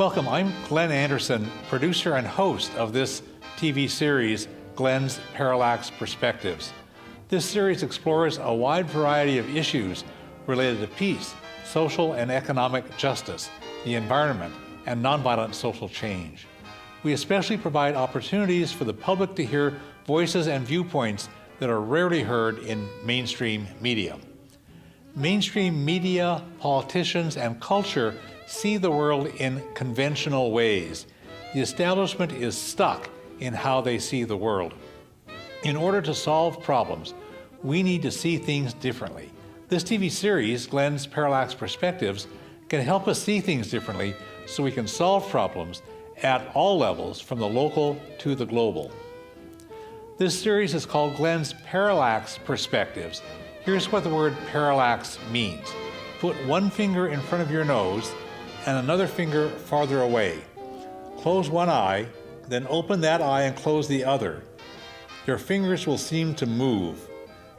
Welcome, I'm Glen Anderson, producer and host of this TV series, Glen's Parallax Perspectives. This series explores a wide variety of issues related to peace, social and economic justice, the environment, and nonviolent social change. We especially provide opportunities for the public to hear voices and viewpoints that are rarely heard in mainstream media. Mainstream media, politicians, and culture see the world in conventional ways. The establishment is stuck in how they see the world. In order to solve problems, we need to see things differently. This TV series, Glen's Parallax Perspectives, can help us see things differently so we can solve problems at all levels, from the local to the global. This series is called Glen's Parallax Perspectives. Here's what the word parallax means. Put one finger in front of your nose and another finger farther away. Close one eye, then open that eye and close the other. Your fingers will seem to move.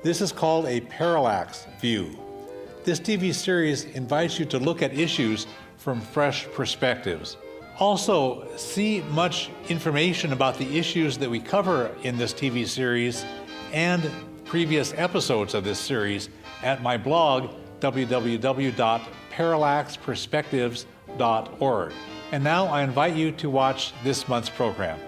This is called a parallax view. This TV series invites you to look at issues from fresh perspectives. Also, see much information about the issues that we cover in this TV series and previous episodes of this series at my blog, www.parallaxperspectives.org. And now I invite you to watch this month's program.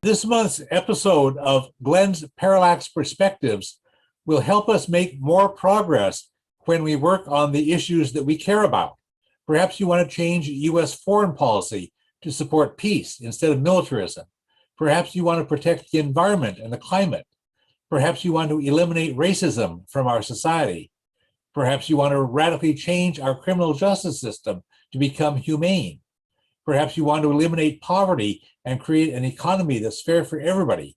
This month's episode of Glen's Parallax Perspectives will help us make more progress when we work on the issues that we care about. Perhaps you want to change U.S. foreign policy to support peace instead of militarism. Perhaps you want to protect the environment and the climate. Perhaps you want to eliminate racism from our society. Perhaps you want to radically change our criminal justice system to become humane. Perhaps you want to eliminate poverty and create an economy that's fair for everybody.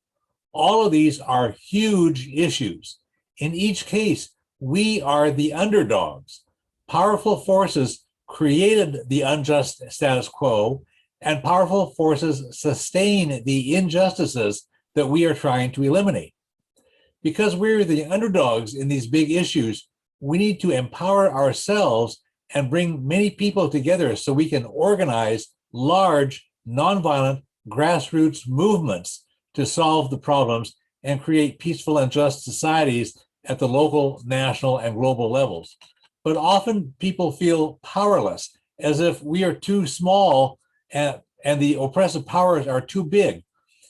All of these are huge issues. In each case, we are the underdogs. Powerful forces created the unjust status quo, and powerful forces sustain the injustices that we are trying to eliminate. Because we're the underdogs in these big issues, we need to empower ourselves and bring many people together so we can organize large, nonviolent, grassroots movements to solve the problems and create peaceful and just societies at the local, national, and global levels. But often people feel powerless, as if we are too small and the oppressive powers are too big.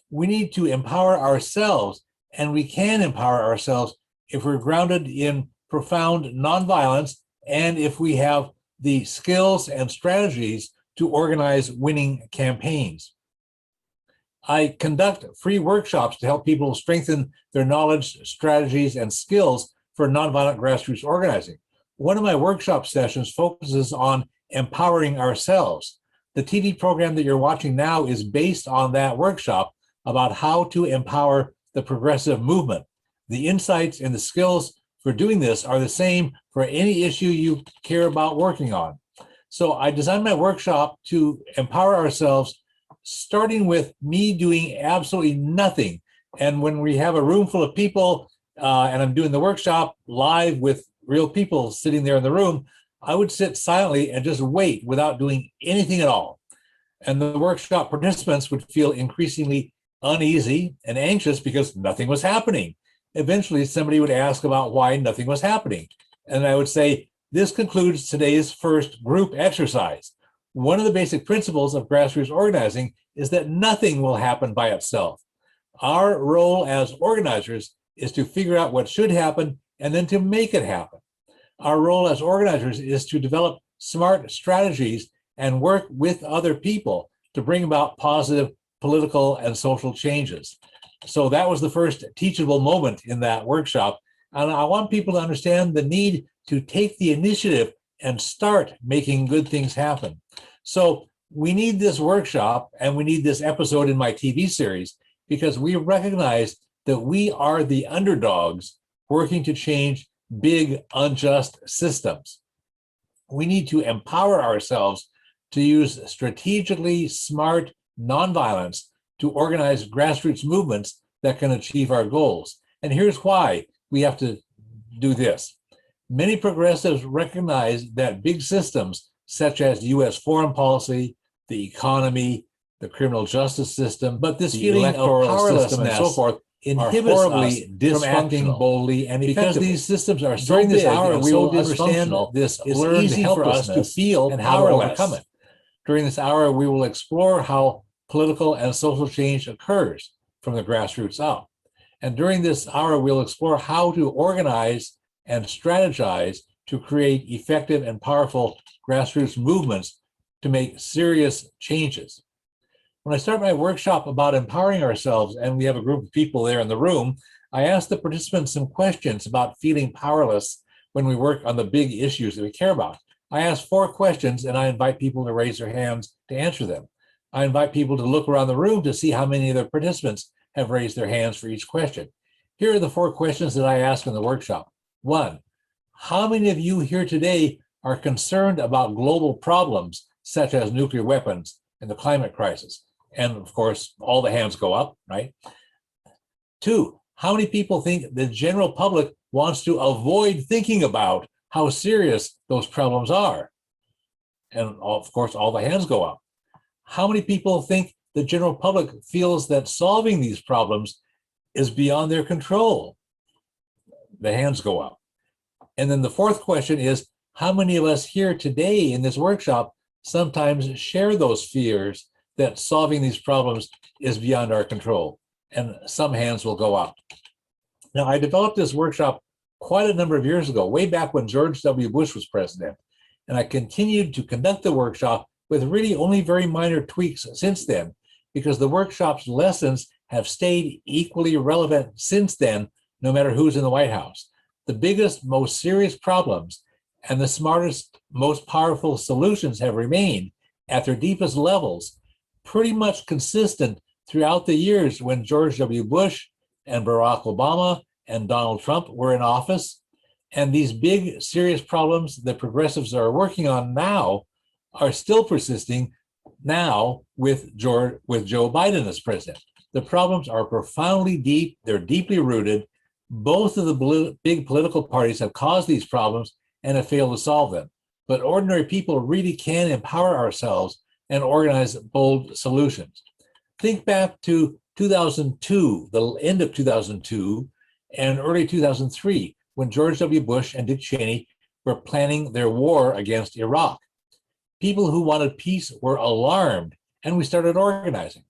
We need to empower ourselves, and we can empower ourselves if we're grounded in profound nonviolence and if we have the skills and strategies to organize winning campaigns. I conduct free workshops to help people strengthen their knowledge, strategies, and skills for nonviolent grassroots organizing. One of my workshop sessions focuses on empowering ourselves. The TV program that you're watching now is based on that workshop about how to empower the progressive movement. The insights and the skills for doing this are the same for any issue you care about working on. So I designed my workshop to empower ourselves, starting with me doing absolutely nothing. And when we have a room full of people and I'm doing the workshop live with real people sitting there in the room, I would sit silently and just wait without doing anything at all. And the workshop participants would feel increasingly uneasy and anxious because nothing was happening. Eventually, somebody would ask about why nothing was happening. And I would say, this concludes today's first group exercise. One of the basic principles of grassroots organizing is that nothing will happen by itself. Our role as organizers is to figure out what should happen and then to make it happen. Our role as organizers is to develop smart strategies and work with other people to bring about positive political and social changes. So that was the first teachable moment in that workshop. And I want people to understand the need to take the initiative and start making good things happen. So we need this workshop and we need this episode in my TV series because we recognize that we are the underdogs working to change big, unjust systems. We need to empower ourselves to use strategically smart nonviolence to organize grassroots movements that can achieve our goals. And here's why we have to do this. Many progressives recognize that big systems, such as U.S. foreign policy, the economy, the criminal justice system, but this feeling of powerlessness and so forth inhibits us from acting boldly and effectively. Because these systems are so big and so dysfunctional, this learned easy for us to feel and how to overcome it. During this hour, we will explore how political and social change occurs from the grassroots up. And during this hour, we'll explore how to organize and strategize to create effective and powerful grassroots movements to make serious changes. When I start my workshop about empowering ourselves, and we have a group of people there in the room, I ask the participants some questions about feeling powerless when we work on the big issues that we care about. I ask 4 questions, and I invite people to raise their hands to answer them. I invite people to look around the room to see how many of the participants have raised their hands for each question. Here are the 4 questions that I ask in the workshop. 1, how many of you here today are concerned about global problems such as nuclear weapons and the climate crisis? And of course, all the hands go up, right? 2, how many people think the general public wants to avoid thinking about how serious those problems are? And of course, all the hands go up. How many people think the general public feels that solving these problems is beyond their control? The hands go up. And then the 4th question is, how many of us here today in this workshop sometimes share those fears that solving these problems is beyond our control? And some hands will go up. Now, I developed this workshop quite a number of years ago, way back when George W. Bush was president. And I continued to conduct the workshop with really only very minor tweaks since then, because the workshop's lessons have stayed equally relevant since then, no matter who's in the White House. The biggest, most serious problems and the smartest, most powerful solutions have remained at their deepest levels, pretty much consistent throughout the years when George W. Bush and Barack Obama and Donald Trump were in office. And these big, serious problems that progressives are working on now are still persisting now with Joe Biden as president. The problems are profoundly deep. They're deeply rooted. Both of the big political parties have caused these problems and have failed to solve them. But ordinary people really can empower ourselves and organize bold solutions. Think back to 2002, the end of 2002 and early 2003, when George W. Bush and Dick Cheney were planning their war against Iraq. People who wanted peace were alarmed, and we started organizing.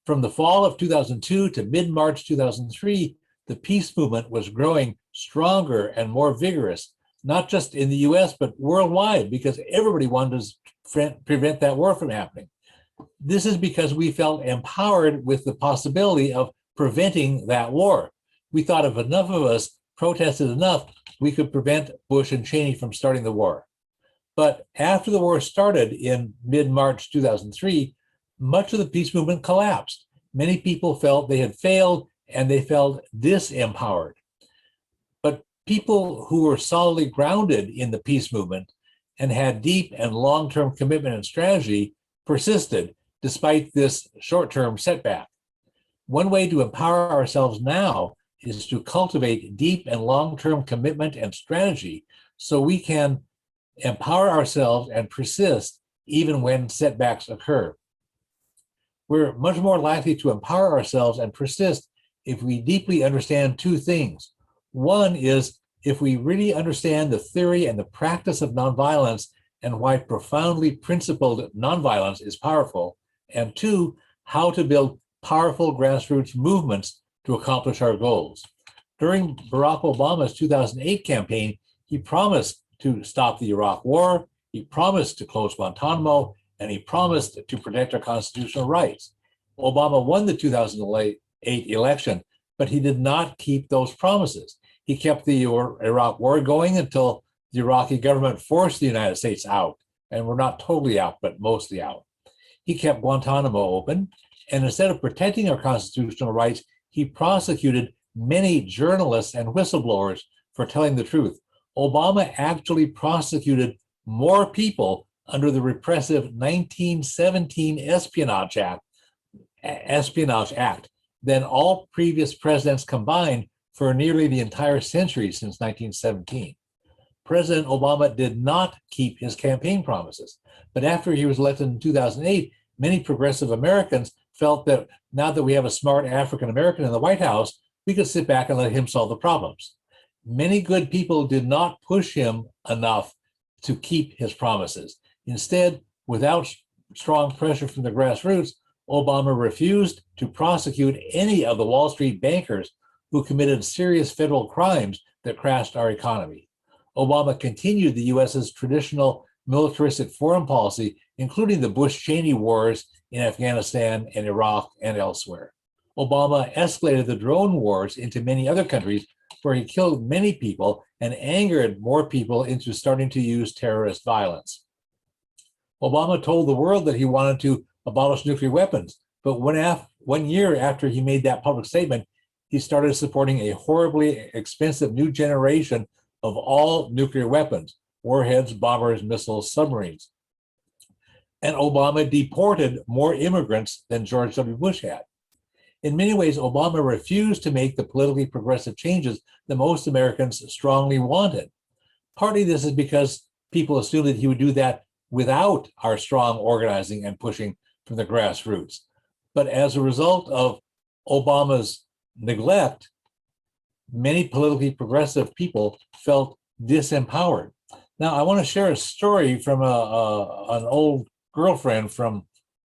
From the fall of 2002 to mid-March 2003, the peace movement was growing stronger and more vigorous, not just in the US, but worldwide, because everybody wanted to prevent that war from happening. This is because we felt empowered with the possibility of preventing that war. We thought if enough of us protested enough, we could prevent Bush and Cheney from starting the war. But after the war started in mid-March 2003, much of the peace movement collapsed. Many people felt they had failed and they felt disempowered. But people who were solidly grounded in the peace movement and had deep and long-term commitment and strategy persisted despite this short-term setback. One way to empower ourselves now is to cultivate deep and long-term commitment and strategy so we can empower ourselves and persist even when setbacks occur. We're much more likely to empower ourselves and persist if we deeply understand 2 things. One is if we really understand the theory and the practice of nonviolence and why profoundly principled nonviolence is powerful. And 2, how to build powerful grassroots movements to accomplish our goals. During Barack Obama's 2008 campaign, he promised to stop the Iraq War, he promised to close Guantanamo, and he promised to protect our constitutional rights. Obama won the 2008 election, but he did not keep those promises. He kept the Iraq War going until the Iraqi government forced the United States out, and we're not totally out, but mostly out. He kept Guantanamo open, and instead of protecting our constitutional rights, he prosecuted many journalists and whistleblowers for telling the truth. Obama actually prosecuted more people under the repressive 1917 Espionage Act than all previous presidents combined for nearly the entire century since 1917. President Obama did not keep his campaign promises, but after he was elected in 2008, many progressive Americans felt that now that we have a smart African American in the White House, we could sit back and let him solve the problems. Many good people did not push him enough to keep his promises. Instead, without strong pressure from the grassroots, Obama refused to prosecute any of the Wall Street bankers who committed serious federal crimes that crashed our economy. Obama continued the US's traditional militaristic foreign policy, including the Bush-Cheney wars in Afghanistan and Iraq and elsewhere. Obama escalated the drone wars into many other countries where he killed many people and angered more people into starting to use terrorist violence. Obama told the world that he wanted to abolish nuclear weapons, but 1 year after he made that public statement, he started supporting a horribly expensive new generation of all nuclear weapons, warheads, bombers, missiles, submarines. And Obama deported more immigrants than George W. Bush had. In many ways, Obama refused to make the politically progressive changes that most Americans strongly wanted. Partly this is because people assumed that he would do that without our strong organizing and pushing from the grassroots. But as a result of Obama's neglect, many politically progressive people felt disempowered. Now, I want to share a story from an old girlfriend from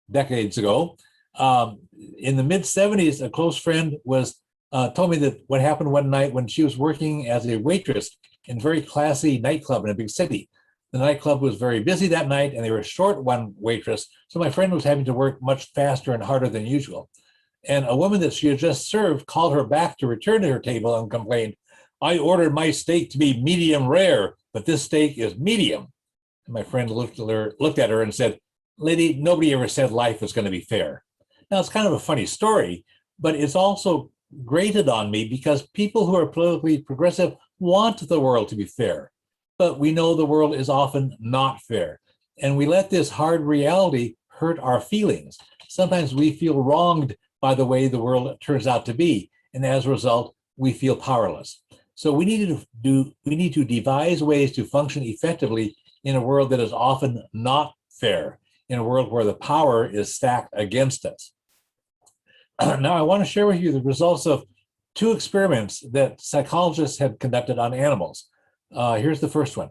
decades ago. In the mid-'70s, a close friend told me that what happened one night when she was working as a waitress in a very classy nightclub in a big city. The nightclub was very busy that night, and they were short one waitress, so my friend was having to work much faster and harder than usual. And a woman that she had just served called her back to return to her table and complained, "I ordered my steak to be medium rare, but this steak is medium." And my friend looked at her and said, "Lady, nobody ever said life was going to be fair." Now, it's kind of a funny story, but it's also grated on me because people who are politically progressive want the world to be fair. But we know the world is often not fair. And we let this hard reality hurt our feelings. Sometimes we feel wronged by the way the world turns out to be. And as a result, we feel powerless. So we need to devise ways to function effectively in a world that is often not fair, in a world where the power is stacked against us. Now, I want to share with you the results of 2 experiments that psychologists had conducted on animals. Here's the first one.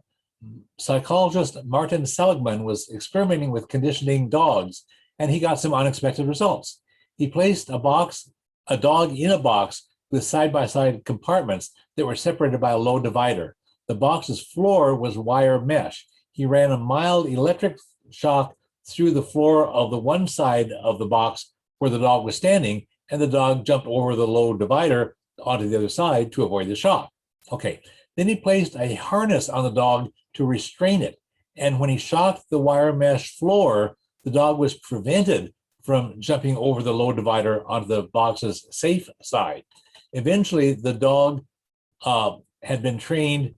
Psychologist Martin Seligman was experimenting with conditioning dogs, and he got some unexpected results. He placed a dog in a box with side-by-side compartments that were separated by a low divider. The box's floor was wire mesh. He ran a mild electric shock through the floor of the one side of the box where the dog was standing, and the dog jumped over the low divider onto the other side to avoid the shock. Okay, then he placed a harness on the dog to restrain it. And when he shocked the wire mesh floor, the dog was prevented from jumping over the low divider onto the box's safe side. Eventually, the dog had been trained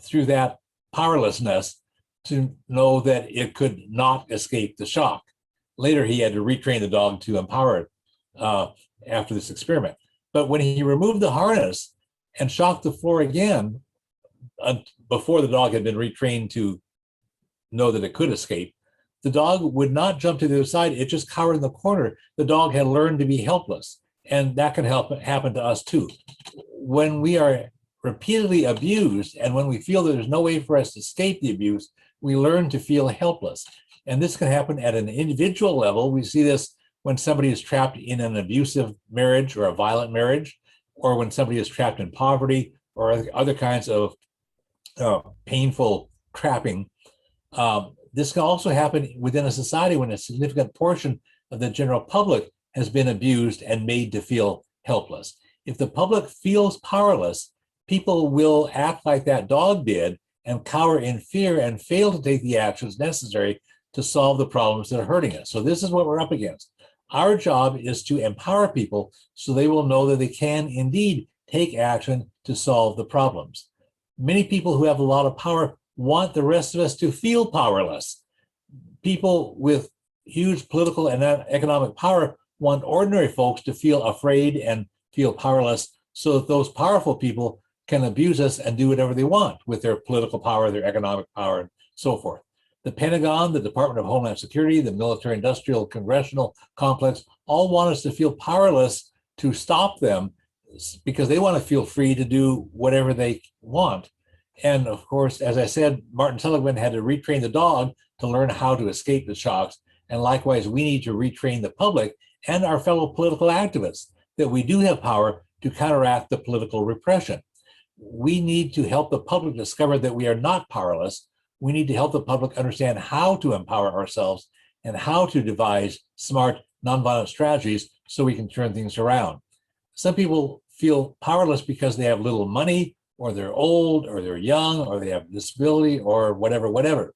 through that powerlessness to know that it could not escape the shock. Later, he had to retrain the dog to empower it after this experiment. But when he removed the harness and shocked the floor again, before the dog had been retrained to know that it could escape, the dog would not jump to the other side. It just cowered in the corner. The dog had learned to be helpless. And that can happen to us too. When we are repeatedly abused and when we feel that there's no way for us to escape the abuse, we learn to feel helpless. And this can happen at an individual level. We see this when somebody is trapped in an abusive marriage or a violent marriage, or when somebody is trapped in poverty or other kinds of painful trapping. This can also happen within a society when a significant portion of the general public has been abused and made to feel helpless. If the public feels powerless, people will act like that dog did and cower in fear and fail to take the actions necessary to solve the problems that are hurting us. So this is what we're up against. Our job is to empower people so they will know that they can indeed take action to solve the problems. Many people who have a lot of power want the rest of us to feel powerless. People with huge political and economic power want ordinary folks to feel afraid and feel powerless so that those powerful people can abuse us and do whatever they want with their political power, their economic power, and so forth. The Pentagon, the Department of Homeland Security, the military-industrial congressional complex all want us to feel powerless to stop them because they want to feel free to do whatever they want. And of course, as I said, Martin Seligman had to retrain the dog to learn how to escape the shocks. And likewise, we need to retrain the public and our fellow political activists that we do have power to counteract the political repression. We need to help the public discover that we are not powerless. We need to help the public understand how to empower ourselves and how to devise smart, nonviolent strategies so we can turn things around. Some people feel powerless because they have little money, or they're old, or they're young, or they have disability, or whatever.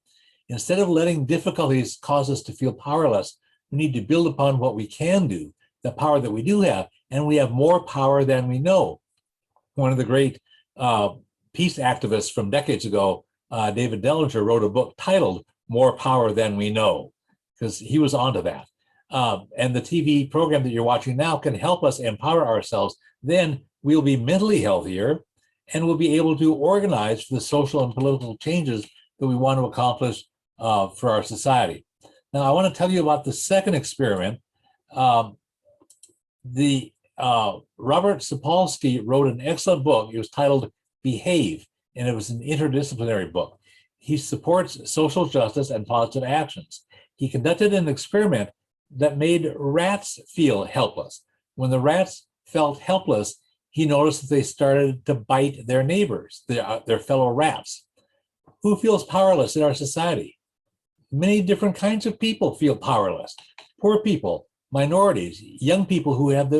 Instead of letting difficulties cause us to feel powerless, we need to build upon what we can do, the power that we do have, and we have more power than we know. One of the great peace activists from decades ago, David Dellinger, wrote a book titled More Power Than We Know, because he was onto that. And the TV program that you're watching now can help us empower ourselves. Then we'll be mentally healthier, and we'll be able to organize for the social and political changes that we want to accomplish for our society. Now, I want to tell you about the second experiment. Robert Sapolsky wrote an excellent book. It was titled Behave, and it was an interdisciplinary book. He supports social justice and positive actions. He conducted an experiment that made rats feel helpless. When the rats felt helpless, he noticed that they started to bite their neighbors, their fellow rats. Who feels powerless in our society? Many different kinds of people feel powerless. Poor people, minorities, young people who have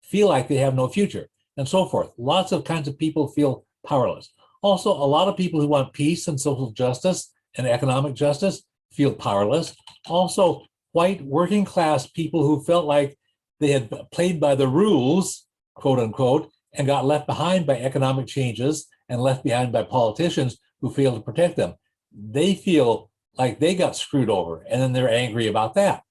feel like they have no future, and so forth. Lots of kinds of people feel powerless. Also, a lot of people who want peace and social justice and economic justice feel powerless. Also, white working class people who felt like they had played by the rules, quote unquote, and got left behind by economic changes and left behind by politicians who failed to protect them. They feel like they got screwed over, and then they're angry about that.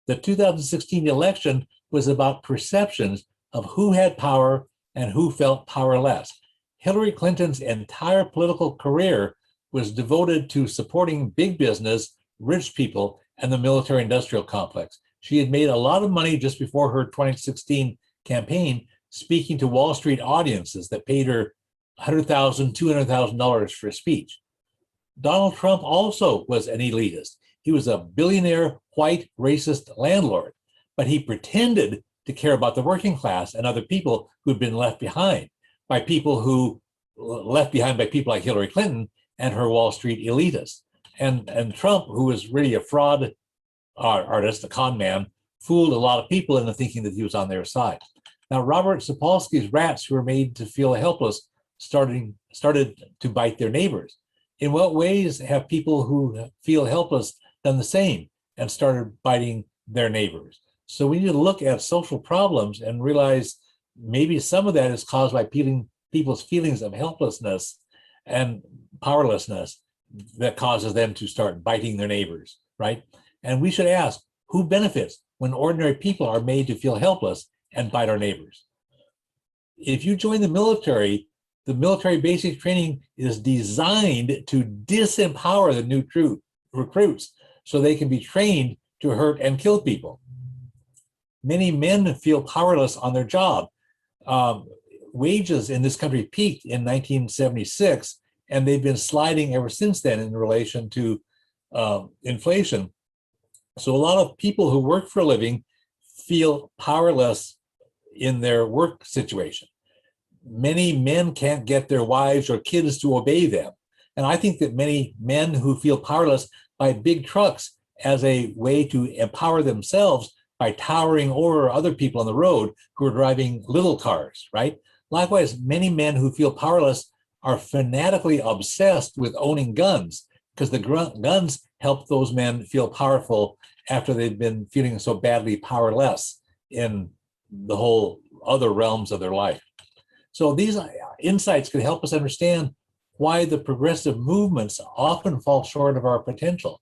The 2016 election was about perceptions of who had power and who felt powerless. Hillary Clinton's entire political career was devoted to supporting big business, rich people, and the military-industrial complex. She had made a lot of money just before her 2016 campaign, speaking to Wall Street audiences that paid her $100,000, $200,000 for a speech. Donald Trump also was an elitist. He was a billionaire, white, racist landlord, but he pretended to care about the working class and other people who'd been left behind by people like Hillary Clinton and her Wall Street elitists. And Trump, who was really a fraud artist, a con man, fooled a lot of people into thinking that he was on their side. Now, Robert Sapolsky's rats, who were made to feel helpless, started to bite their neighbors. In what ways have people who feel helpless done the same and started biting their neighbors? So we need to look at social problems and realize maybe some of that is caused by people's feelings of helplessness and powerlessness that causes them to start biting their neighbors, right? And we should ask, who benefits when ordinary people are made to feel helpless and bite our neighbors? If you join the military basic training is designed to disempower the new recruits so they can be trained to hurt and kill people. Many men feel powerless on their job. Wages in this country peaked in 1976, and they've been sliding ever since then in relation to inflation. So a lot of people who work for a living feel powerless in their work situation. Many men can't get their wives or kids to obey them. And I think that many men who feel powerless buy big trucks as a way to empower themselves by towering over other people on the road who are driving little cars, right? Likewise, many men who feel powerless are fanatically obsessed with owning guns because the guns help those men feel powerful after they've been feeling so badly powerless in the whole other realms of their life. So these insights can help us understand why the progressive movements often fall short of our potential.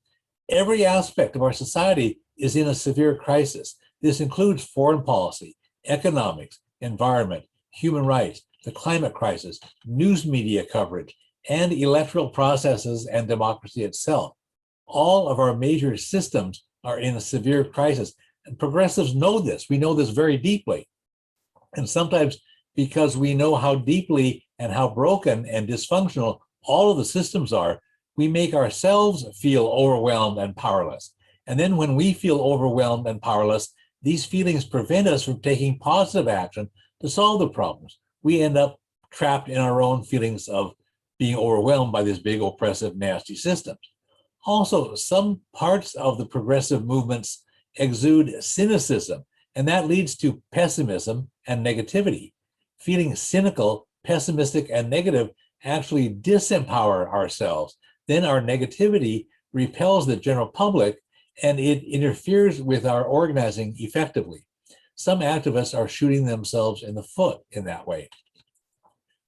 Every aspect of our society is in a severe crisis. This includes foreign policy, economics, environment, human rights, the climate crisis, news media coverage, and electoral processes and democracy itself. All of our major systems are in a severe crisis. And progressives know this. We know this very deeply. And sometimes because we know how deeply and how broken and dysfunctional all of the systems are, we make ourselves feel overwhelmed and powerless. And then when we feel overwhelmed and powerless, these feelings prevent us from taking positive action to solve the problems. We end up trapped in our own feelings of being overwhelmed by this big, oppressive, nasty systems. Also, some parts of the progressive movements exude cynicism, and that leads to pessimism and negativity. Feeling cynical, pessimistic, and negative actually disempower ourselves. Then our negativity repels the general public and it interferes with our organizing effectively. Some activists are shooting themselves in the foot in that way.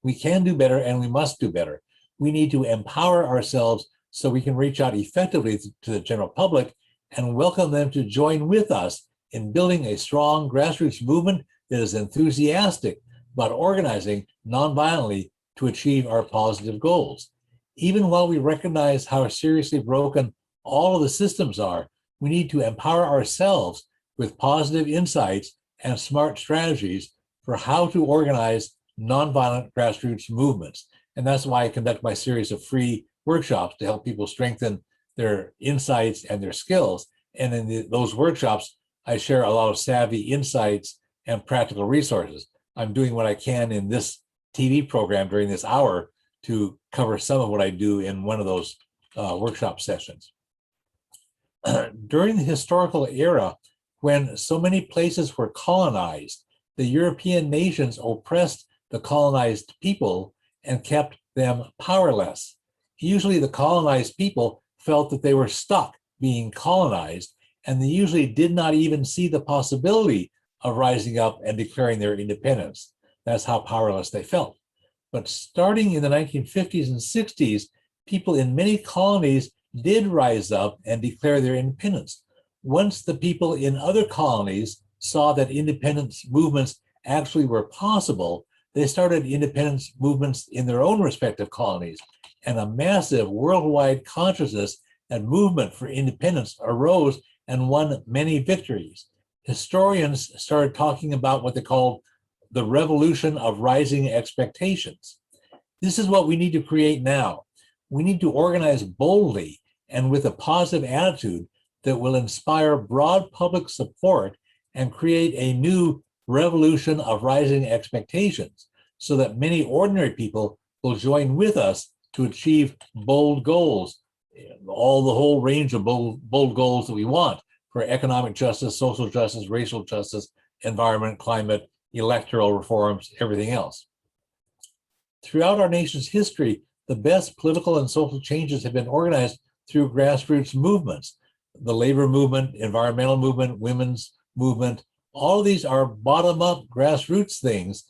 We can do better and we must do better. We need to empower ourselves so we can reach out effectively to the general public and welcome them to join with us in building a strong grassroots movement that is enthusiastic about organizing nonviolently to achieve our positive goals. Even while we recognize how seriously broken all of the systems are, we need to empower ourselves with positive insights and smart strategies for how to organize nonviolent grassroots movements. And that's why I conduct my series of free workshops to help people strengthen their insights and their skills. And in those workshops, I share a lot of savvy insights and practical resources. I'm doing what I can in this TV program during this hour to cover some of what I do in one of those workshop sessions. During the historical era, when so many places were colonized, the European nations oppressed the colonized people and kept them powerless. Usually the colonized people felt that they were stuck being colonized, and they usually did not even see the possibility of rising up and declaring their independence. That's how powerless they felt. But starting in the 1950s and 60s, people in many colonies did rise up and declare their independence. Once the people in other colonies saw that independence movements actually were possible, they started independence movements in their own respective colonies, and a massive worldwide consciousness and movement for independence arose and won many victories. Historians started talking about what they called the revolution of rising expectations. This is what we need to create now. We need to organize boldly and with a positive attitude that will inspire broad public support and create a new revolution of rising expectations so that many ordinary people will join with us to achieve bold goals, the whole range of bold goals that we want for economic justice, social justice, racial justice, environment, climate, electoral reforms, everything else. Throughout our nation's history, the best political and social changes have been organized through grassroots movements. The labor movement, environmental movement, women's movement, all of these are bottom-up grassroots things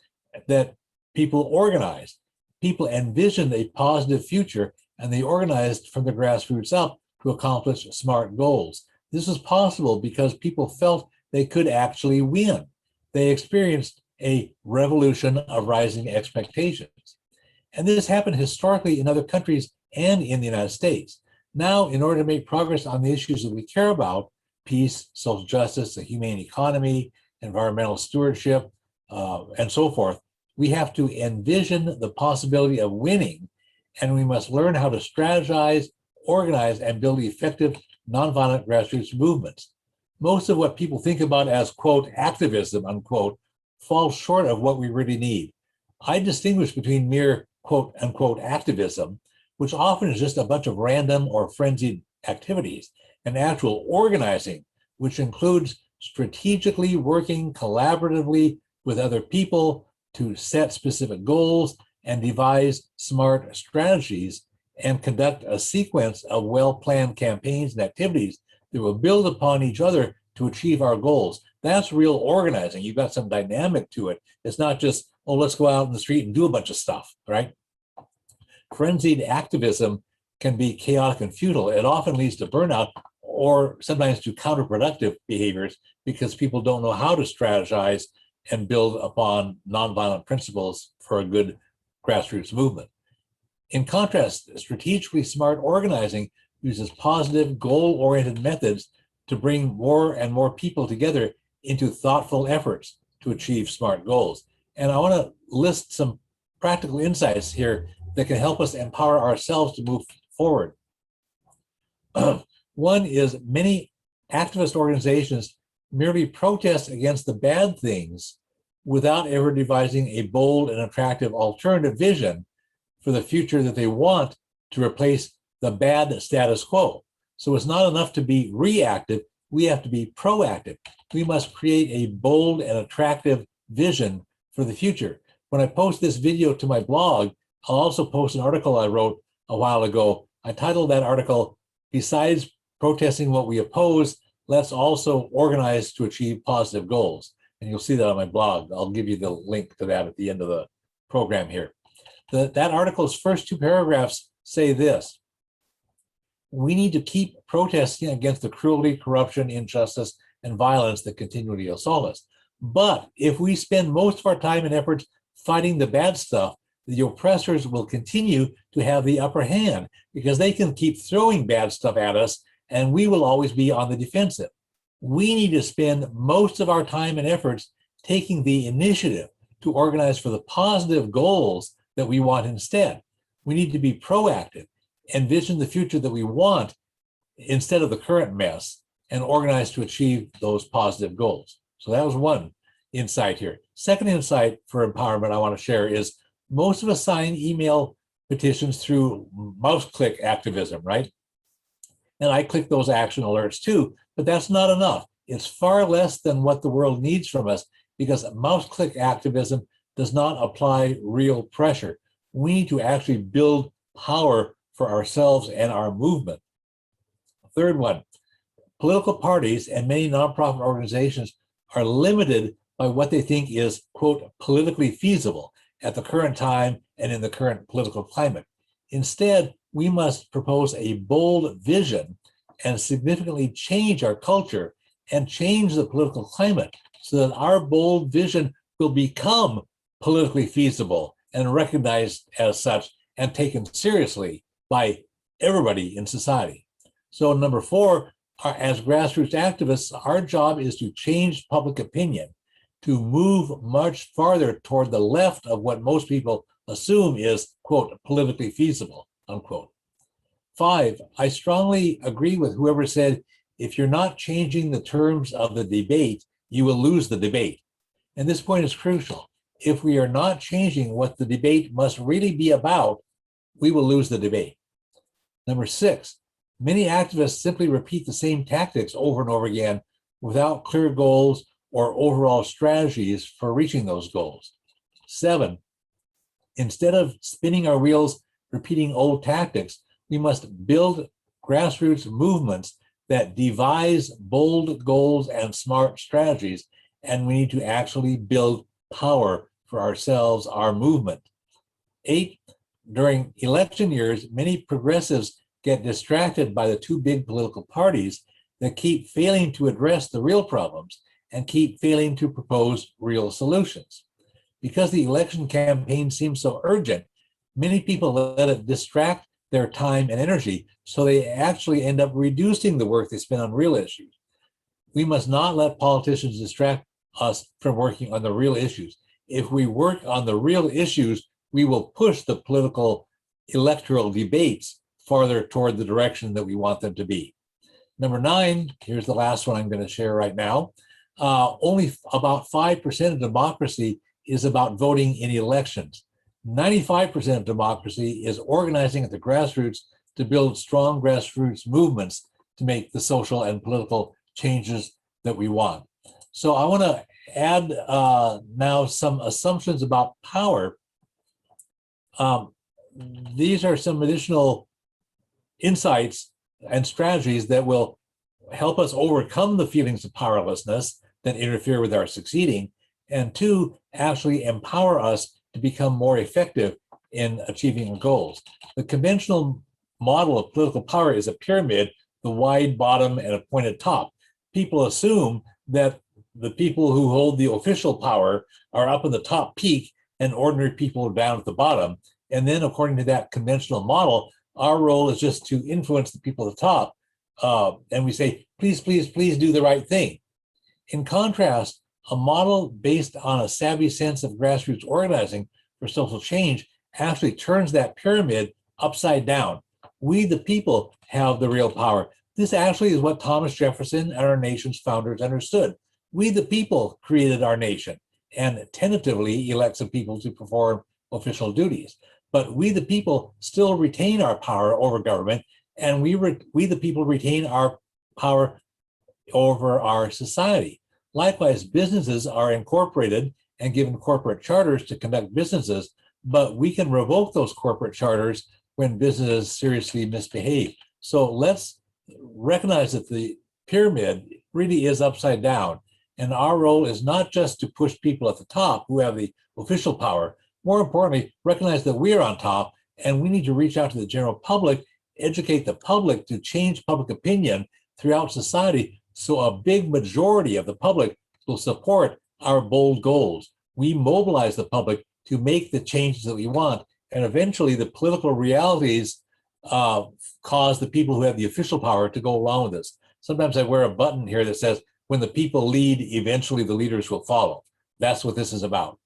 that people organized. People envisioned a positive future and they organized from the grassroots up to accomplish smart goals. This was possible because people felt they could actually win. They experienced a revolution of rising expectations. And this happened historically in other countries and in the United States. Now, in order to make progress on the issues that we care about, peace, social justice, a humane economy, environmental stewardship, and so forth, we have to envision the possibility of winning, and we must learn how to strategize, organize, and build effective nonviolent grassroots movements. Most of what people think about as, quote, activism, unquote, falls short of what we really need. I distinguish between mere, quote, unquote, activism, which often is just a bunch of random or frenzied activities, and actual organizing, which includes strategically working collaboratively with other people to set specific goals and devise smart strategies and conduct a sequence of well-planned campaigns and activities that will build upon each other to achieve our goals. That's real organizing. You've got some dynamic to it. It's not just, oh, let's go out in the street and do a bunch of stuff, right? Frenzied activism can be chaotic and futile. It often leads to burnout or sometimes to counterproductive behaviors because people don't know how to strategize and build upon nonviolent principles for a good grassroots movement. In contrast, strategically smart organizing uses positive, goal-oriented methods to bring more and more people together into thoughtful efforts to achieve smart goals. And I want to list some practical insights here that can help us empower ourselves to move forward. One is many activist organizations merely protest against the bad things without ever devising a bold and attractive alternative vision for the future that they want to replace the bad status quo. So it's not enough to be reactive, we have to be proactive. We must create a bold and attractive vision for the future. When I post this video to my blog, I'll also post an article I wrote a while ago. I titled that article, "Besides Protesting What We Oppose, Let's Also Organize to Achieve Positive Goals." And you'll see that on my blog. I'll give you the link to that at the end of the program here. That article's first two paragraphs say this: we need to keep protesting against the cruelty, corruption, injustice, and violence that continually assault us. But if we spend most of our time and efforts fighting the bad stuff, the oppressors will continue to have the upper hand because they can keep throwing bad stuff at us and we will always be on the defensive. We need to spend most of our time and efforts taking the initiative to organize for the positive goals that we want instead. We need to be proactive, envision the future that we want instead of the current mess, and organize to achieve those positive goals. So that was one insight here. Second insight for empowerment I want to share is most of us sign email petitions through mouse click activism, right? And I click those action alerts too, but that's not enough. It's far less than what the world needs from us because mouse click activism does not apply real pressure. We need to actually build power for ourselves and our movement. Third one, political parties and many nonprofit organizations are limited by what they think is, quote, politically feasible at the current time and in the current political climate. Instead, we must propose a bold vision and significantly change our culture and change the political climate so that our bold vision will become politically feasible and recognized as such and taken seriously by everybody in society. So number four, as grassroots activists, our job is to change public opinion, to move much farther toward the left of what most people assume is, quote, politically feasible, unquote. 5, I strongly agree with whoever said, if you're not changing the terms of the debate, you will lose the debate. And this point is crucial. If we are not changing what the debate must really be about, we will lose the debate. Number 6, many activists simply repeat the same tactics over and over again without clear goals or overall strategies for reaching those goals. 7, instead of spinning our wheels repeating old tactics, we must build grassroots movements that devise bold goals and smart strategies, and we need to actually build power for ourselves, our movement. 8, during election years, many progressives get distracted by the two big political parties that keep failing to address the real problems and keep failing to propose real solutions. Because the election campaign seems so urgent, many people let it distract their time and energy, so they actually end up reducing the work they spend on real issues. We must not let politicians distract us from working on the real issues. If we work on the real issues, we will push the political electoral debates farther toward the direction that we want them to be. Number 9, here's the last one I'm going to share right now. Only about 5% of democracy is about voting in elections. 95% of democracy is organizing at the grassroots to build strong grassroots movements to make the social and political changes that we want. So I want to add now some assumptions about power. These are some additional insights and strategies that will help us overcome the feelings of powerlessness that interfere with our succeeding, and 2, actually empower us to become more effective in achieving goals. The conventional model of political power is a pyramid, the wide bottom and a pointed top. People assume that the people who hold the official power are up in the top peak and ordinary people are down at the bottom. And then according to that conventional model, our role is just to influence the people at the top. And we say, please, please, please do the right thing. In contrast, a model based on a savvy sense of grassroots organizing for social change actually turns that pyramid upside down. We, the people, have the real power. This actually is what Thomas Jefferson and our nation's founders understood. We, the people, created our nation and tentatively elect some people to perform official duties. But we, the people, still retain our power over government, and we, the people, retain our power over our society. Likewise, businesses are incorporated and given corporate charters to conduct businesses, but we can revoke those corporate charters when businesses seriously misbehave. So let's recognize that the pyramid really is upside down. And our role is not just to push people at the top who have the official power. More importantly, recognize that we are on top and we need to reach out to the general public, educate the public to change public opinion throughout society so a big majority of the public will support our bold goals. We mobilize the public to make the changes that we want, and eventually the political realities cause the people who have the official power to go along with us. Sometimes I wear a button here that says, when the people lead, eventually the leaders will follow. That's what this is about.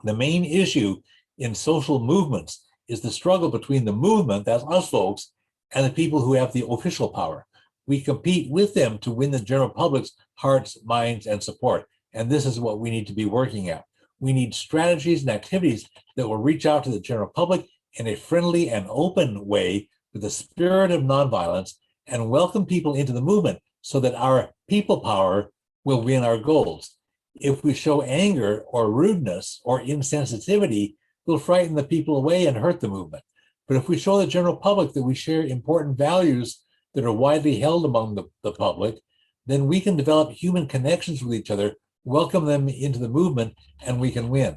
The main issue in social movements is the struggle between the movement, that's us folks, and the people who have the official power. We compete with them to win the general public's hearts, minds, and support. And this is what we need to be working at. We need strategies and activities that will reach out to the general public in a friendly and open way with the spirit of nonviolence and welcome people into the movement so that our people power will win our goals. If we show anger or rudeness or insensitivity, we'll frighten the people away and hurt the movement. But if we show the general public that we share important values that are widely held among the public, then we can develop human connections with each other, welcome them into the movement, and we can win.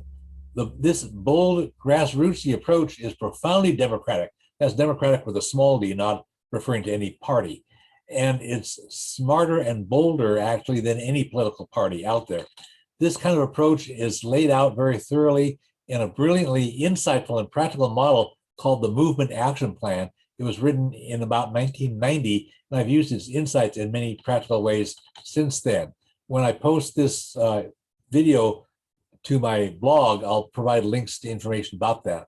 This bold grassrootsy approach is profoundly democratic. That's democratic with a small d, not referring to any party. And it's smarter and bolder actually than any political party out there. This kind of approach is laid out very thoroughly in a brilliantly insightful and practical model called the Movement Action Plan. It was written in about 1990, and I've used its insights in many practical ways since then. When I post this video to my blog, I'll provide links to information about that.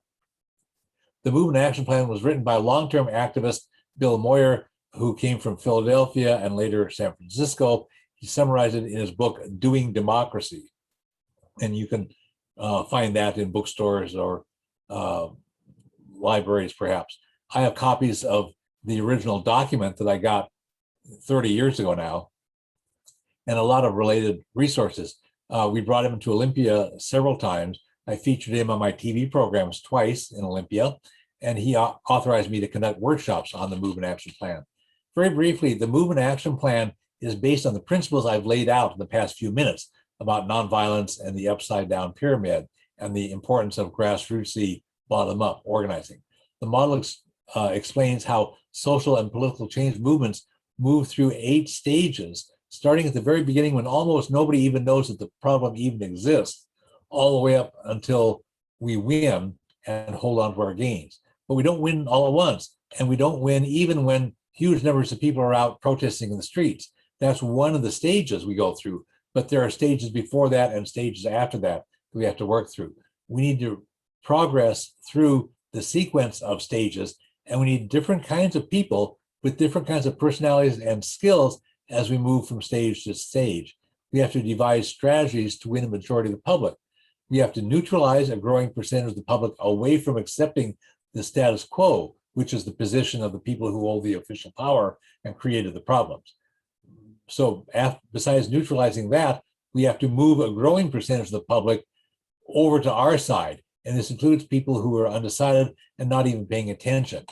The Movement Action Plan was written by long-term activist Bill Moyer, who came from Philadelphia and later San Francisco. He summarized it in his book, Doing Democracy. And you can find that in bookstores or libraries, perhaps. I have copies of the original document that I got 30 years ago now, and a lot of related resources. We brought him to Olympia several times. I featured him on my TV programs twice in Olympia, and he authorized me to conduct workshops on the Movement Action Plan. Very briefly, the Movement Action Plan is based on the principles I've laid out in the past few minutes about nonviolence and the upside down pyramid and the importance of grassrootsy bottom-up organizing. The model explains how social and political change movements move through 8 stages, starting at the very beginning when almost nobody even knows that the problem even exists, all the way up until we win and hold on to our gains. But we don't win all at once, and we don't win even when huge numbers of people are out protesting in the streets. That's one of the stages we go through, but there are stages before that and stages after that we have to work through. We need to progress through the sequence of stages, and we need different kinds of people with different kinds of personalities and skills as we move from stage to stage. We have to devise strategies to win a majority of the public. We have to neutralize a growing percentage of the public away from accepting the status quo, which is the position of the people who hold the official power and created the problems. So besides neutralizing that, we have to move a growing percentage of the public over to our side. And this includes people who are undecided and not even paying attention.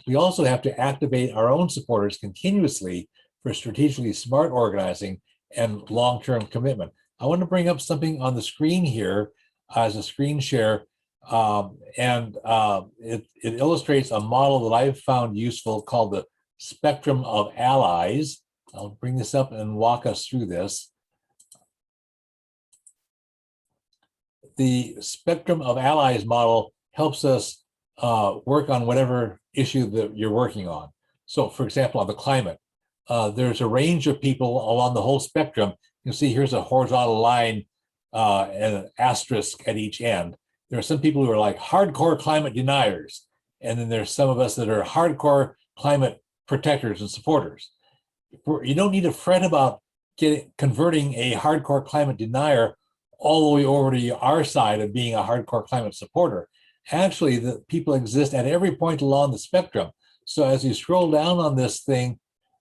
We also have to activate our own supporters continuously for strategically smart organizing and long-term commitment. I want to bring up something on the screen here as a screen share, it illustrates a model that I've found useful called the spectrum of allies. I'll bring this up and walk us through this. The spectrum of allies model helps us work on whatever issue that you're working on. So, for example, on the climate, there's a range of people along the whole spectrum. You see, here's a horizontal line and an asterisk at each end. There are some people who are like hardcore climate deniers, and then there's some of us that are hardcore climate protectors and supporters. You don't need to fret about converting a hardcore climate denier all the way over to our side of being a hardcore climate supporter. Actually, the people exist at every point along the spectrum. So as you scroll down on this thing,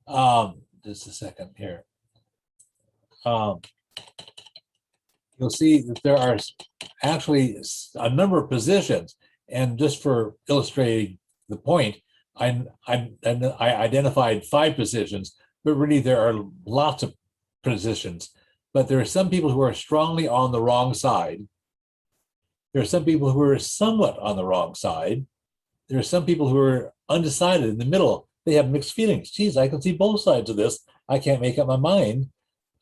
just a second here, you'll see that there are actually a number of positions. And just for illustrating the point, I identified 5 positions, but really there are lots of positions. But there are some people who are strongly on the wrong side. There are some people who are somewhat on the wrong side. There are some people who are undecided in the middle. They have mixed feelings. Geez, I can see both sides of this. I can't make up my mind.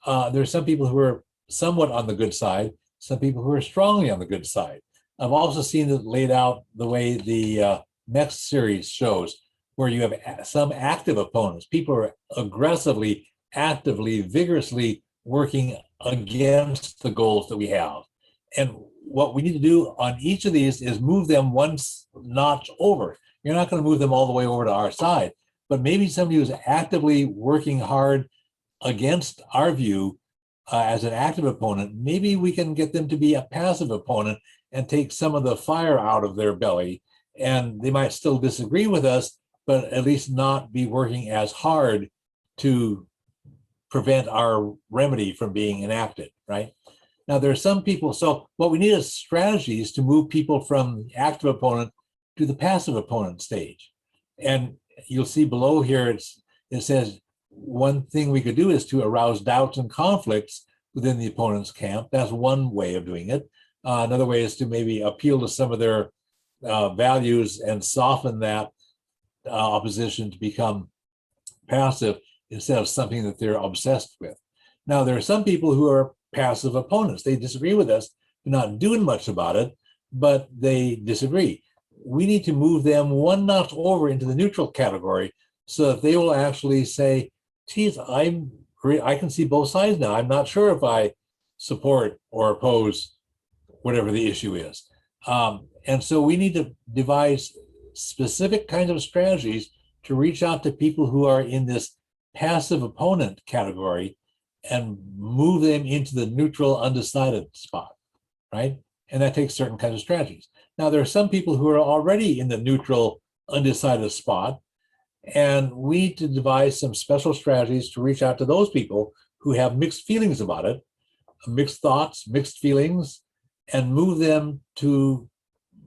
There are some people who are somewhat on the good side, some people who are strongly on the good side. I've also seen it laid out the way the next series shows, where you have some active opponents. People are aggressively, actively, vigorously working against the goals that we have. And what we need to do on each of these is move them one notch over. You're not going to move them all the way over to our side, but maybe somebody who's actively working hard against our view as an active opponent, maybe we can get them to be a passive opponent and take some of the fire out of their belly. And they might still disagree with us, but at least not be working as hard to prevent our remedy from being enacted, right? Now, there are some people, so what we need is strategies to move people from the active opponent to the passive opponent stage. And you'll see below here, it says one thing we could do is to arouse doubts and conflicts within the opponent's camp. That's one way of doing it. Another way is to maybe appeal to some of their values and soften that opposition to become passive instead of something that they're obsessed with. Now, there are some people who are passive opponents. They disagree with us. They're not doing much about it, but they disagree. We need to move them one notch over into the neutral category so that they will actually say, geez, I can see both sides now. I'm not sure if I support or oppose whatever the issue is. And so we need to devise specific kinds of strategies to reach out to people who are in this passive opponent category and move them into the neutral, undecided spot, right? And that takes certain kinds of strategies. Now, there are some people who are already in the neutral, undecided spot, and we need to devise some special strategies to reach out to those people who have mixed feelings about it, mixed thoughts, mixed feelings, and move them to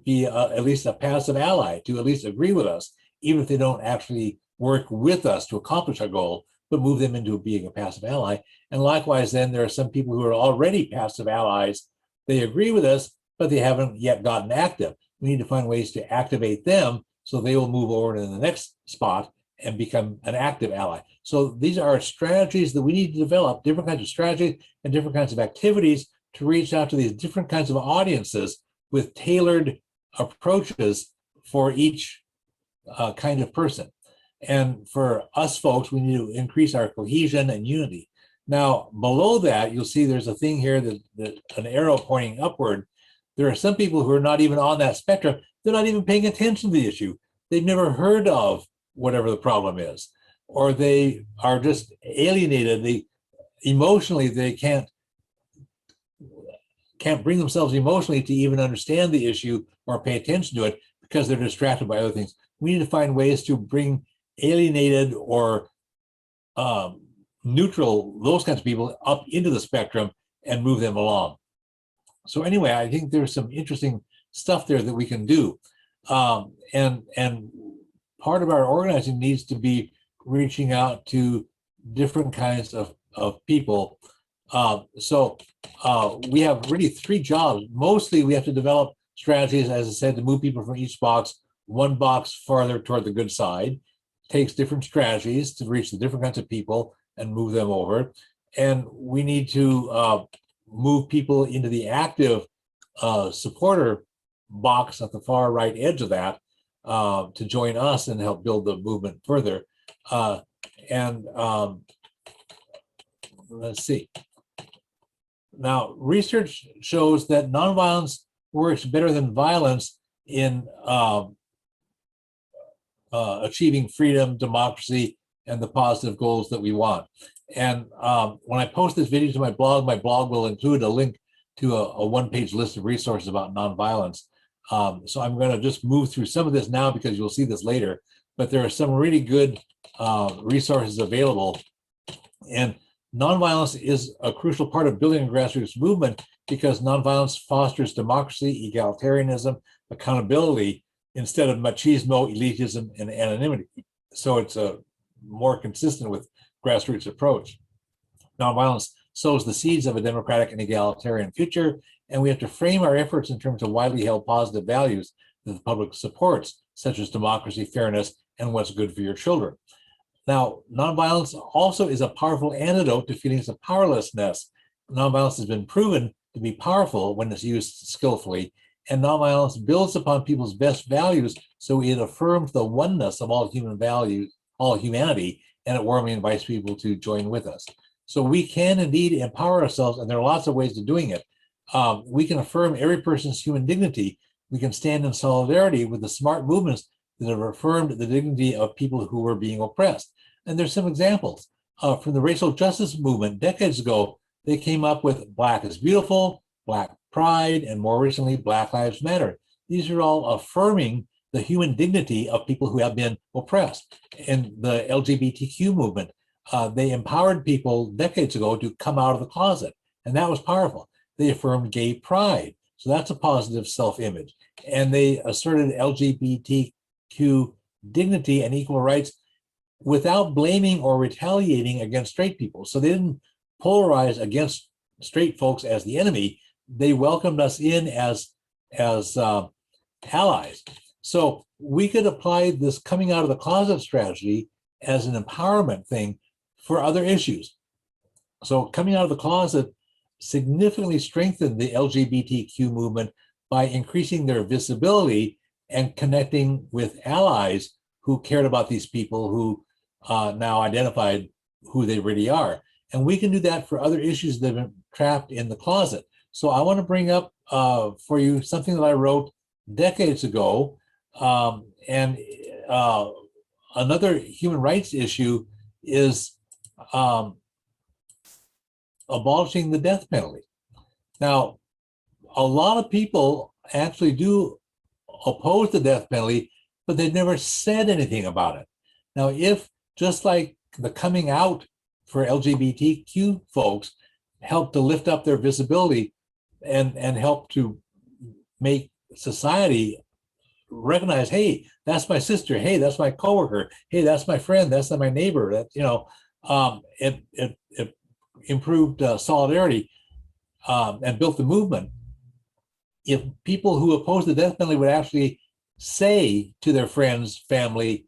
be at least a passive ally, to at least agree with us, even if they don't actually work with us to accomplish our goal, but move them into being a passive ally. And likewise, then there are some people who are already passive allies. They agree with us, but they haven't yet gotten active. We need to find ways to activate them so they will move over to the next spot and become an active ally. So these are strategies that we need to develop, different kinds of strategies and different kinds of activities to reach out to these different kinds of audiences with tailored approaches for each kind of person. And for us folks, we need to increase our cohesion and unity. Now, below that, you'll see there's a thing here that an arrow pointing upward. There are some people who are not even on that spectrum. They're not even paying attention to the issue. They've never heard of whatever the problem is, or they are just alienated. Emotionally, they can't bring themselves emotionally to even understand the issue or pay attention to it because they're distracted by other things. We need to find ways to bring alienated or neutral, those kinds of people up into the spectrum and move them along. So anyway, I think there's some interesting stuff there that we can do. And part of our organizing needs to be reaching out to different kinds of people. So we have really 3 jobs. Mostly we have to develop strategies, as I said, to move people from each box, one box farther toward the good side. Takes different strategies to reach the different kinds of people and move them over. And we need to move people into the active supporter box at the far right edge of that to join us and help build the movement further. And let's see. Now, research shows that nonviolence works better than violence in achieving freedom, democracy, and the positive goals that we want. And when I post this video to my blog will include a link to a one-page list of resources about nonviolence. So I'm going to just move through some of this now because you'll see this later. But there are some really good resources available. And nonviolence is a crucial part of building a grassroots movement because nonviolence fosters democracy, egalitarianism, accountability, instead of machismo, elitism, and anonymity. So it's more consistent with grassroots approach. Nonviolence sows the seeds of a democratic and egalitarian future, and we have to frame our efforts in terms of widely held positive values that the public supports, such as democracy, fairness, and what's good for your children. Now, nonviolence also is a powerful antidote to feelings of powerlessness. Nonviolence has been proven to be powerful when it's used skillfully, and nonviolence builds upon people's best values, so it affirms the oneness of all human values, all humanity, and it warmly invites people to join with us. So we can indeed empower ourselves, and there are lots of ways of doing it. We can affirm every person's human dignity. We can stand in solidarity with the smart movements that have affirmed the dignity of people who were being oppressed. And there's some examples. From the racial justice movement decades ago, they came up with Black is Beautiful, Black Pride, and more recently, Black Lives Matter. These are all affirming the human dignity of people who have been oppressed. In the LGBTQ movement, they empowered people decades ago to come out of the closet, and that was powerful. They affirmed gay pride, so that's a positive self-image. And they asserted LGBTQ dignity and equal rights without blaming or retaliating against straight people. So they didn't polarize against straight folks as the enemy. They welcomed us in as allies. So we could apply this coming out of the closet strategy as an empowerment thing for other issues. So coming out of the closet significantly strengthened the LGBTQ movement by increasing their visibility and connecting with allies who cared about these people who now identified who they really are. And we can do that for other issues that have been trapped in the closet. So I want to bring up for you something that I wrote decades ago. And another human rights issue is abolishing the death penalty. Now, a lot of people actually do oppose the death penalty, but they've never said anything about it. Now, if just like the coming out for LGBTQ folks help to lift up their visibility and help to make society recognize, hey, that's my sister, hey, that's my coworker, hey, that's my friend, that's my neighbor, that, you know, it improved solidarity and built the movement. If people who oppose the death penalty would actually say to their friends, family,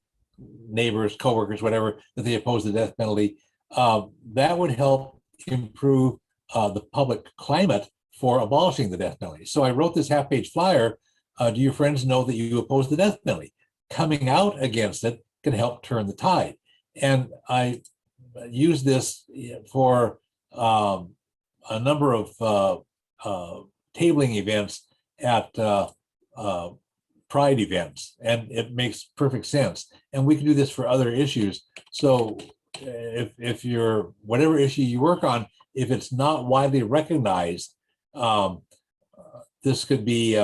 neighbors, coworkers, whatever, that they oppose the death penalty, that would help improve the public climate for abolishing the death penalty. So I wrote this half-page flyer. Do your friends know that you oppose the death penalty? Coming out against it can help turn the tide. And I use this for a number of tabling events at pride events, and it makes perfect sense. And we can do this for other issues. So if you're, whatever issue you work on, if it's not widely recognized, this could be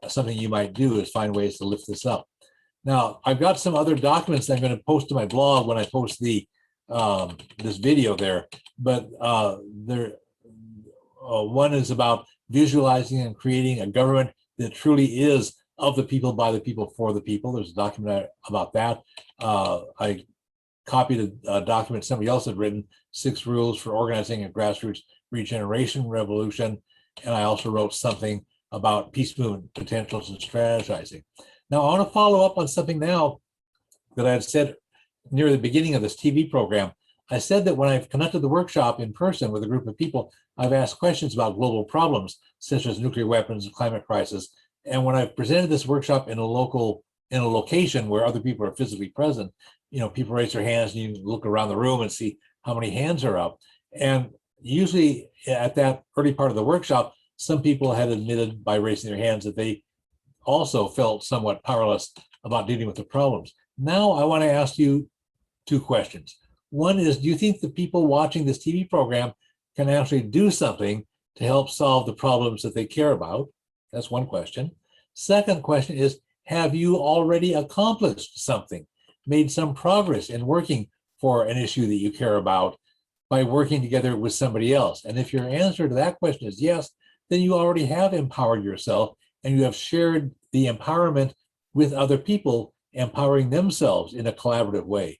something you might do, is find ways to lift this up. Now, I've got some other documents that I'm going to post to my blog when I post the this video there, but one is about visualizing and creating a government that truly is of the people, by the people, for the people. There's a document about that. I copied a document somebody else had written, 6 Rules for Organizing a Grassroots Regeneration Revolution. And I also wrote something about peace movement potentials and strategizing. Now, I want to follow up on something now that I had said near the beginning of this TV program. I said that when I've conducted the workshop in person with a group of people, I've asked questions about global problems, such as nuclear weapons, climate crisis, And when I've presented this workshop in a location where other people are physically present, people raise their hands and you look around the room and see how many hands are up. And usually at that early part of the workshop, some people had admitted by raising their hands that they also felt somewhat powerless about dealing with the problems. Now I want to ask you two questions. One is, do you think the people watching this TV program can actually do something to help solve the problems that they care about? That's one question. Second question is, have you already accomplished something, made some progress in working for an issue that you care about by working together with somebody else? And if your answer to that question is yes, then you already have empowered yourself and you have shared the empowerment with other people, empowering themselves in a collaborative way.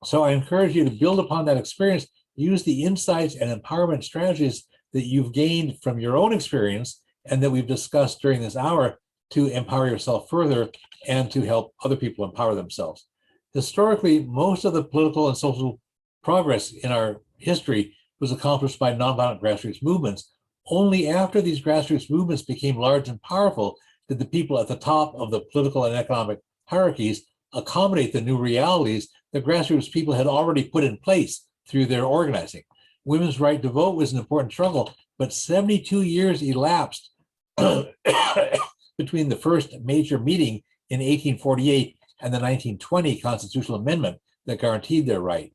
So I encourage you to build upon that experience, use the insights and empowerment strategies that you've gained from your own experience and that we've discussed during this hour to empower yourself further and to help other people empower themselves. Historically, most of the political and social progress in our history was accomplished by nonviolent grassroots movements. Only after these grassroots movements became large and powerful did the people at the top of the political and economic hierarchies accommodate the new realities that grassroots people had already put in place through their organizing. Women's right to vote was an important struggle, but 72 years elapsed between the first major meeting in 1848 and the 1920 constitutional amendment that guaranteed their right.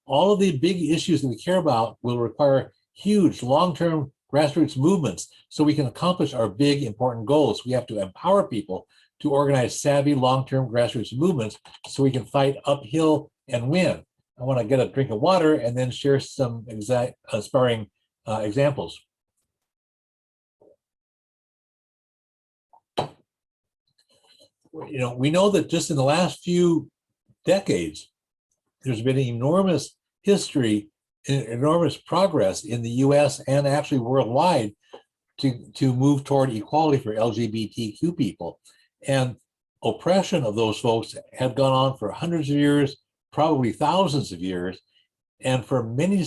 All of the big issues that we care about will require huge long-term grassroots movements so we can accomplish our big important goals. We have to empower people to organize savvy long-term grassroots movements so we can fight uphill and win. I want to get a drink of water and then share some inspiring examples. We know that just in the last few decades, there's been enormous history, enormous progress in the US and actually worldwide to move toward equality for LGBTQ people. And oppression of those folks had gone on for hundreds of years, probably thousands of years. And for many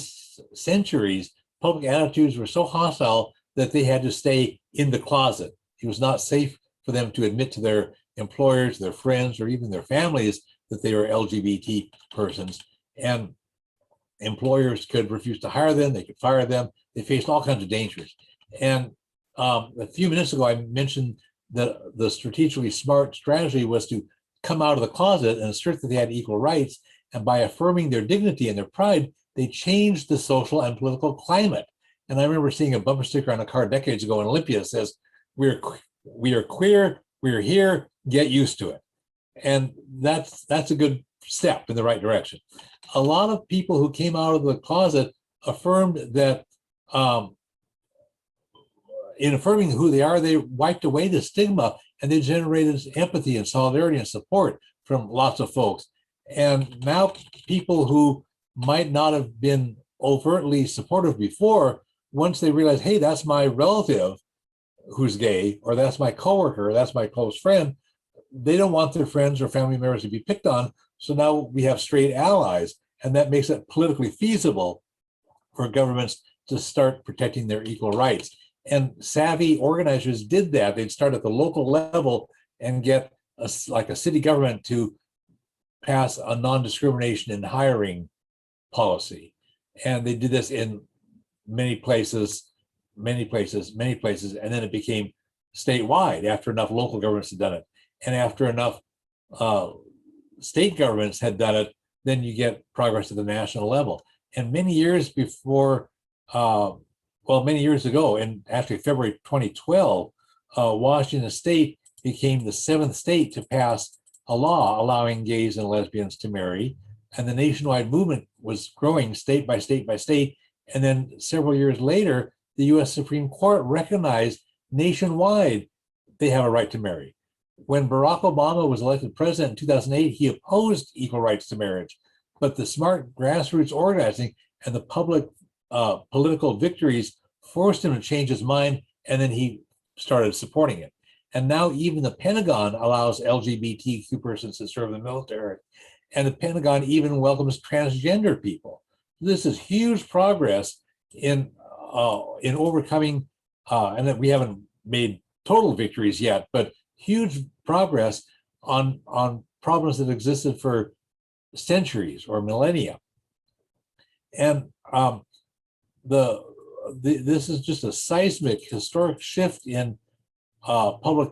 centuries, public attitudes were so hostile that they had to stay in the closet. It was not safe for them to admit to their employers, their friends, or even their families that they were LGBT persons. And employers could refuse to hire them, they could fire them, they faced all kinds of dangers. And a few minutes ago, I mentioned that the strategically smart strategy was to come out of the closet and assert that they had equal rights. And by affirming their dignity and their pride, they changed the social and political climate. And I remember seeing a bumper sticker on a car decades ago in Olympia that says, we are queer, we're here, get used to it. And that's a good step in the right direction. A lot of people who came out of the closet affirmed that in affirming who they are, they wiped away the stigma and they generated empathy and solidarity and support from lots of folks. And now people who might not have been overtly supportive before, once they realize, hey, that's my relative who's gay, or that's my coworker, or that's my close friend, they don't want their friends or family members to be picked on. So now we have straight allies, and that makes it politically feasible for governments to start protecting their equal rights. And savvy organizers did that. They'd start at the local level and get like a city government to pass a non-discrimination in hiring policy. And they did this in many places, and then it became statewide after enough local governments had done it. And after enough state governments had done it, then you get progress at the national level. And many years before, many years ago, in actually February 2012, Washington State became the 7th state to pass a law allowing gays and lesbians to marry. And the nationwide movement was growing state by state by state. And then several years later, the US Supreme Court recognized nationwide they have a right to marry. When Barack Obama was elected president in 2008, he opposed equal rights to marriage, but the smart grassroots organizing and the public political victories forced him to change his mind, and then he started supporting it. And now even the Pentagon allows LGBTQ persons to serve in the military, and the Pentagon even welcomes transgender people. This is huge progress in overcoming, and that we haven't made total victories yet, but huge progress on problems that existed for centuries or millennia. And this is just a seismic historic shift in public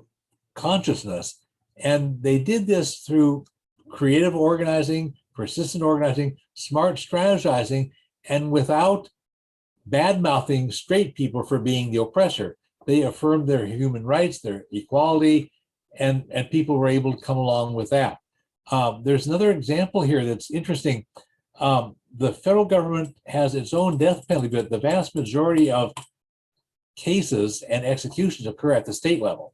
consciousness. And they did this through creative organizing, persistent organizing, smart strategizing, and without bad-mouthing straight people for being the oppressor. They affirmed their human rights, their equality, and people were able to come along with that. There's another example here that's interesting. The federal government has its own death penalty, but the vast majority of cases and executions occur at the state level.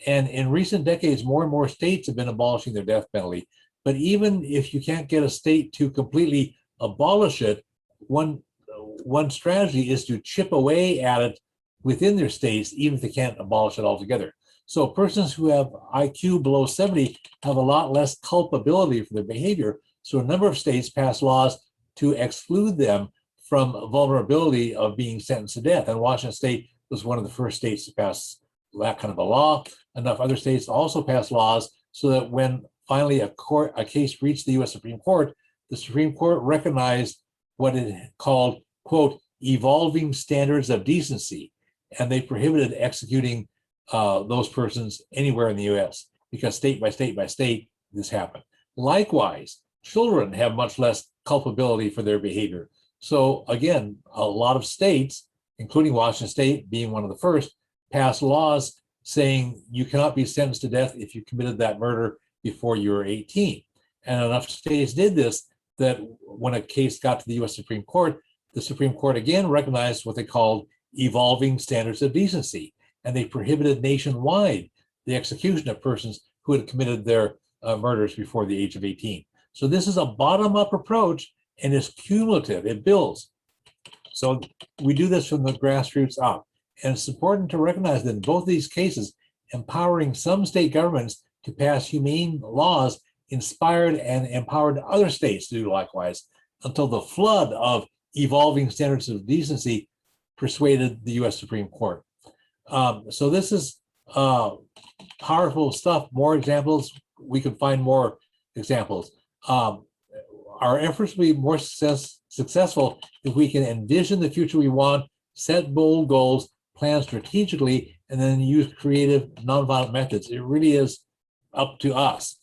And in recent decades, more and more states have been abolishing their death penalty. But even if you can't get a state to completely abolish it, one strategy is to chip away at it within their states, even if they can't abolish it altogether. So persons who have IQ below 70 have a lot less culpability for their behavior. So a number of states pass laws to exclude them from vulnerability of being sentenced to death. And Washington State was one of the first states to pass that kind of a law. Enough other states also passed laws so that when finally a case reached the US Supreme Court, the Supreme Court recognized what it called, quote, evolving standards of decency. And they prohibited executing those persons anywhere in the US because state by state by state, this happened. Likewise, children have much less culpability for their behavior. So again, a lot of states, including Washington State being one of the first, passed laws saying you cannot be sentenced to death if you committed that murder before you were 18. And enough states did this that when a case got to the US Supreme Court, the Supreme Court again recognized what they called evolving standards of decency. And they prohibited nationwide the execution of persons who had committed their murders before the age of 18. So this is a bottom-up approach, and it's cumulative, it builds. So we do this from the grassroots up. And it's important to recognize that in both these cases, empowering some state governments to pass humane laws inspired and empowered other states to do likewise until the flood of evolving standards of decency persuaded the US Supreme Court. So this is powerful stuff. More examples, we can find more examples. Our efforts will be more successful if we can envision the future we want, set bold goals, plan strategically, and then use creative nonviolent methods. It really is up to us.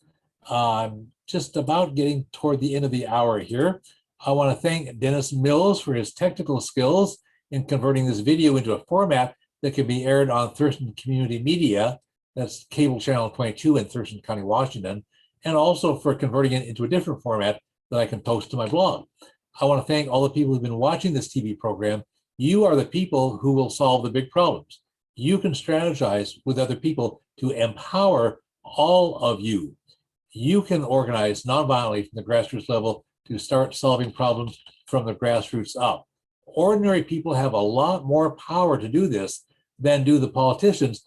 Just about getting toward the end of the hour here. I want to thank Dennis Mills for his technical skills in converting this video into a format that can be aired on Thurston Community Media, that's cable channel 22 in Thurston County, Washington, and also for converting it into a different format that I can post to my blog. I want to thank all the people who've been watching this TV program. You are the people who will solve the big problems. You can strategize with other people to empower all of you. You can organize nonviolently from the grassroots level to start solving problems from the grassroots up. Ordinary people have a lot more power to do this than do the politicians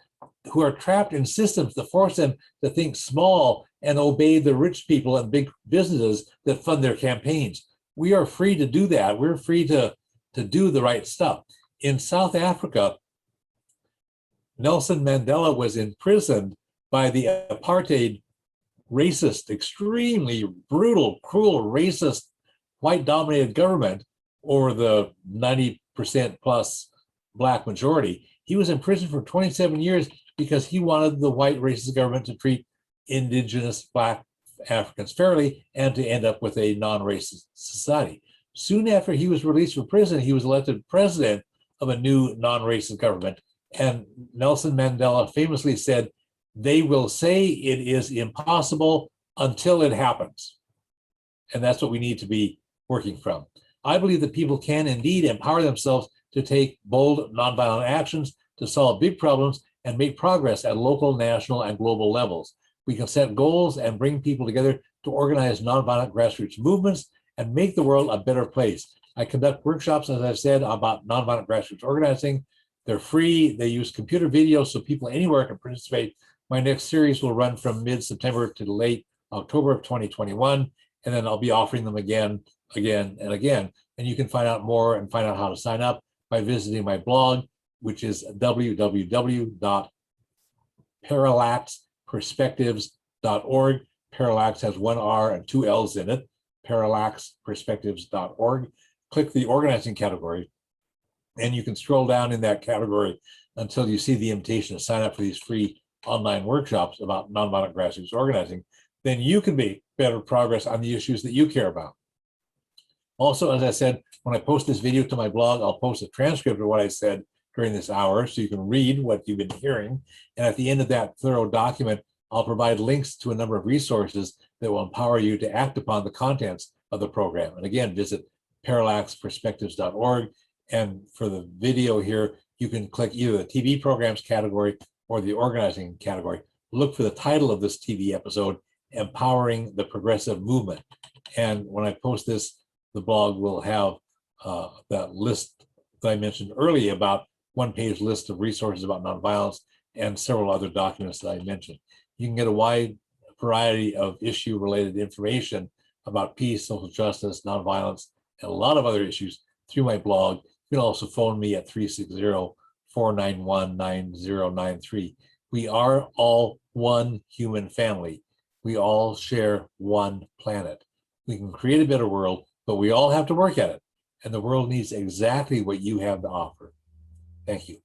who are trapped in systems that force them to think small and obey the rich people and big businesses that fund their campaigns. We are free to do that. We're free to do the right stuff. In South Africa, Nelson Mandela was imprisoned by the apartheid racist, extremely brutal, cruel, racist, white-dominated government over the 90% plus Black majority. He was in prison for 27 years because he wanted the white racist government to treat indigenous Black Africans fairly and to end up with a non-racist society. Soon after he was released from prison, he was elected president of a new non-racist government. And Nelson Mandela famously said, "They will say it is impossible until it happens." And that's what we need to be working from. I believe that people can indeed empower themselves to take bold nonviolent actions to solve big problems and make progress at local, national, and global levels. We can set goals and bring people together to organize nonviolent grassroots movements and make the world a better place. I conduct workshops, as I've said, about nonviolent grassroots organizing. They're free. They use computer video so people anywhere can participate. My next series will run from mid-September to late October of 2021, and then I'll be offering them again and again. And you can find out more and find out how to sign up by visiting my blog, which is www.glenparallacz.com. parallaxperspectives.org. Parallax has one R and two L's in it, parallaxperspectives.org. Click the organizing category, and you can scroll down in that category until you see the invitation to sign up for these free online workshops about nonviolent grassroots organizing. Then you can make better progress on the issues that you care about. Also, as I said, when I post this video to my blog, I'll post a transcript of what I said during this hour so you can read what you've been hearing. And at the end of that thorough document, I'll provide links to a number of resources that will empower you to act upon the contents of the program. And again, visit parallaxperspectives.org. And for the video here, you can click either the TV programs category or the organizing category. Look for the title of this TV episode, Empowering the Progressive Movement. And when I post this, the blog will have that list that I mentioned earlier, about one-page list of resources about nonviolence and several other documents that I mentioned. You can get a wide variety of issue-related information about peace, social justice, nonviolence, and a lot of other issues through my blog. You can also phone me at 360-491-9093. We are all one human family. We all share one planet. We can create a better world, but we all have to work at it. And the world needs exactly what you have to offer. Thank you.